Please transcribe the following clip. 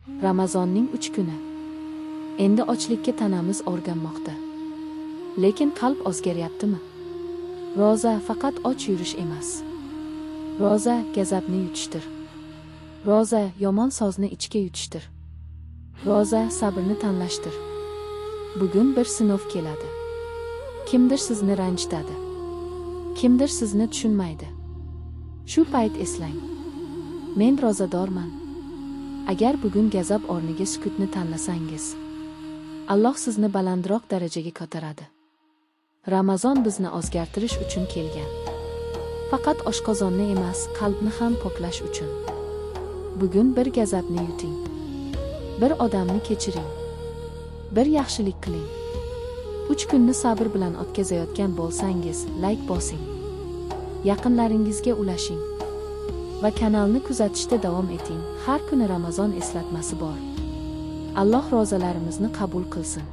Ramazonning 3 kuni. Endi ochlikka tanamiz o'rganmoqda. Lekin qalb o'zgaryaptimi? Roza faqat och yurish emas. Roza gazabni yutishdir. Roza yomon so'zni ichga yutishdir. Roza sabrni tanlashdir. Bugun bir sinov keladi. Kimdir sizni ranjitadi. Kimdir sizni tushunmaydi. Shu payt eslang. Men rozadorman. Agar bugun gazab o'rniga sukutni tanlasangiz, Alloh sizni balandroq darajaga ko'taradi. Ramazon bizni o'zgartirish uchun kelgan. Faqat oshqozonni emas, qalbni ham poklash uchun. Bugun bir gazabni yuting. Bir odamni kechiring. Bir yaxshilik qiling. 3 kunni sabr bilan o'tkazayotgan bo'lsangiz, like bosing. Yaqinlaringizga ulashing. Va kanalni kuzatishda davom eting. Har kuni Ramazon eslatmasi bor. Alloh rozalarimizni qabul qilsin.